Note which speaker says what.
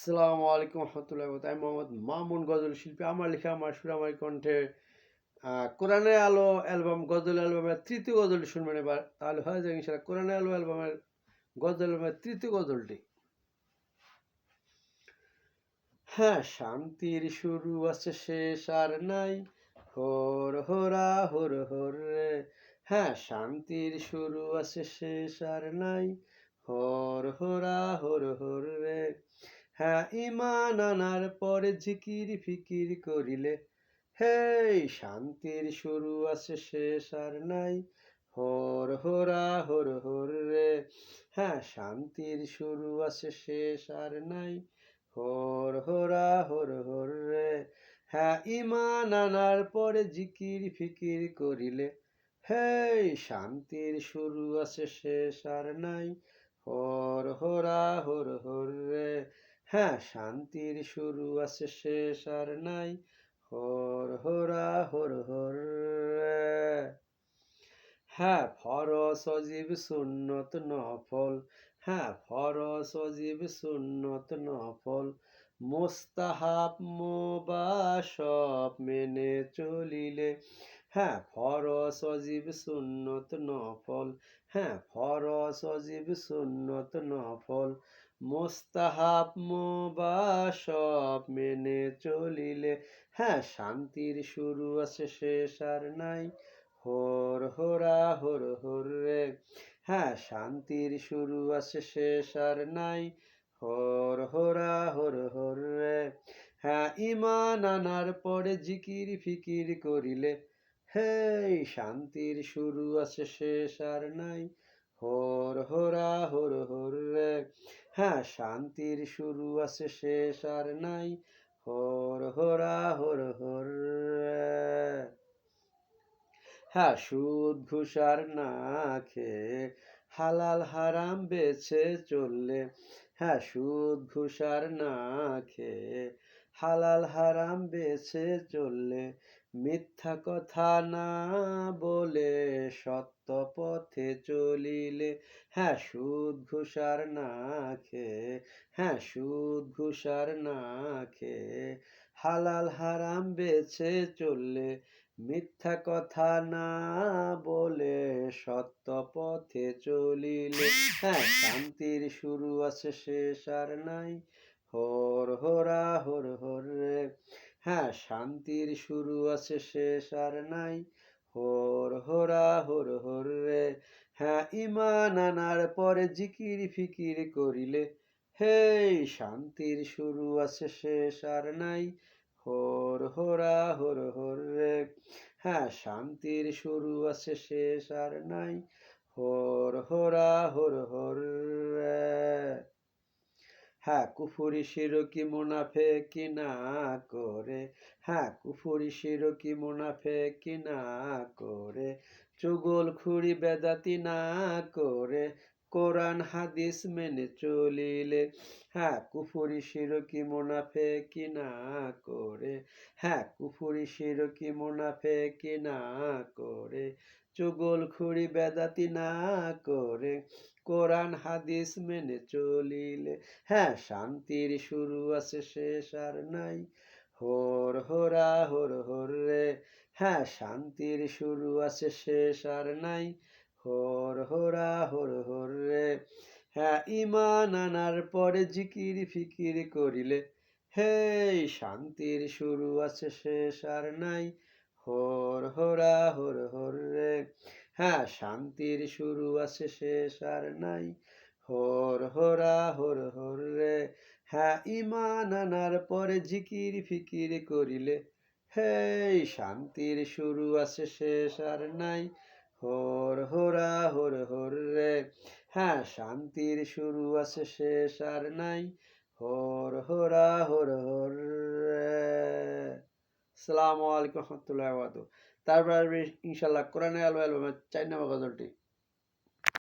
Speaker 1: আসসালামু আলাইকুম রহমতুল্লাহ। আমি মোহাম্মদ মামুন, গজল শিল্পী। আমার লেখা, আমার সুর, আমার কণ্ঠে কোরআনের আলো অ্যালবাম, গজল অ্যালবামের তৃতীয় গজলটি শুনবেন এবার। তাহলে হয়ে যাবে ইনশাল্লাহ কোরআনের আলো অ্যালবামের গজল অ্যালবামের তৃতীয় গজলটি। হ্যাঁ, শান্তির শুরু আছে, শেষ আর নাই, হোর হোরা হোর হোর রে। হ্যাঁ, শান্তির শুরু আছে, শেষ আর নাই, হোর হোরা হোর হোর রে। হ্যাঁ, ঈমান আনার পরে জিকির ফিকির করিলে, হেই শান্তির শুরু আছে, শেষ আর নাই, হোর হোরা হোর হোর রে। হ্যাঁ, শান্তির শুরু আছে, শেষ আর নাই, হোর হোরা হোর হোর রে। হ্যাঁ, ঈমান আনার পরে জিকির ফিকির করিলে, হেই শান্তির শুরু আছে, শেষ আর নাই, হোর হোরা হোর হোর রে। হ্যাঁ, শান্তির শুরু আছে, শেষ আর নাই, হোর হোরা হোর হোর রে। হ্যাঁ, ফরজ ওয়াজিব সুন্নত নফল, হ্যাঁ ফরজ ওয়াজিব সুন্নত নফল, মুস্তাহাব মুবাহ সব মেনে চলিলে। হ্যাঁ, ফরজ ওয়াজিব সুন্নত নফল, হ্যাঁ ফরজ ওয়াজিব সুন্নত নফল, মুস্তাহাব মুবাহ সব মেনে চলিলে। হ্যাঁ, শান্তির শুরু আছে, শেষ আর নাই, হোর হোরা হোর হোর রে। হ্যাঁ, শান্তির শুরু আছে, শেষ আর নাই, হোর হোরা হোর হোর রে। হ্যাঁ, ঈমান আনার পরে জিকির ফিকির করিলে, হেই শান্তির শুরু আছে, শেষ আর নাই, হোর হোরা হোর হোর রে। হ্যাঁ, শান্তির শুরু আছে, শেষ আর নাই, হোর হোরা হোর হোর রে। হ্যাঁ, সুদ ঘুষ আর না খেয়ে হালাল হারাম বেছে চললে। হ্যাঁ, সুদ ঘুষ আর না খেয়ে হালাল হারাম বেছে চললে, মিথ্যা কথা না বলে সত্য পথে চলিলে। হ্যাঁ, সুদ ঘুষ আর না খেয়ে, হ্যাঁ সুদ ঘুষ আর না খেয়ে হালাল হারাম বেছে চললে, মিথ্যা কথা না বলে সত্য পথে চলিলে। হ্যাঁ, শান্তির শুরু আছে, শেষ আর নাই, হোর হোরা হোর হোর রে। হ্যাঁ, শান্তির শুরু আছে, শেষ আর নাই, হোর হোরা হোর হোর রে। হ্যাঁ, ঈমান আনার পরে জিকির ফিকির করিলে, হেই শান্তির শুরু আছে, শেষ আর নাই, হোর হোরা হোর হোর রে। হ্যাঁ, শান্তির শুরু আছে, শেষ আর নাই, হোর হোরা হোর হোর রে। হ্যাঁ, কুফরি শিরকি মুনাফেকি না করে, হ্যাঁ কুফরি শিরকি মুনাফেকি না করে, চুগল খুড়ি বেদাতি না করে, কোরআন হাদিস মেনে চলিলে। হ্যাঁ, কুফরি শিরকি মুনাফেকি না করে, হ্যাঁ কুফরি শিরকি মুনাফেকি না করে, চুগল খুড়ি বেদাতি না করে, কোরআন হাদিস মেনে চলিলে। হ্যাঁ, শান্তির শুরু আছে, শেষ আর নাই, হোর হোরা হোর হোর রে। হ্যাঁ, শান্তির শুরু আছে, শেষ আর নাই, হোর হোরা হোর হোর রে। হ্যাঁ, ঈমান আনার পরে জিকির ফিকির করিলে, হেই শান্তির শুরু আছে, শেষ আর নাই, হোর হোরা হোর হোর রে। হ্যাঁ, শান্তির শুরু আছে, শেষ আর নাই, হোর হোরা হোর হোর রে। হ্যাঁ, ঈমান আনার পরে জিকির ফিকির করিলে, হেই শান্তির শুরু আছে, শেষ আর নাই, হোর হোরা হোর হোর রে। হ্যাঁ, শান্তির শুরু আছে, শেষ আর নাই, হোর হোরা হোর হোর রে। আসসালামু আলাইকুম রহমতুল্লাহ। তারপর আসবে ইনশাল্লাহ কোরআনে আলো অ্যালবামের 4 নম্বর গজলটি।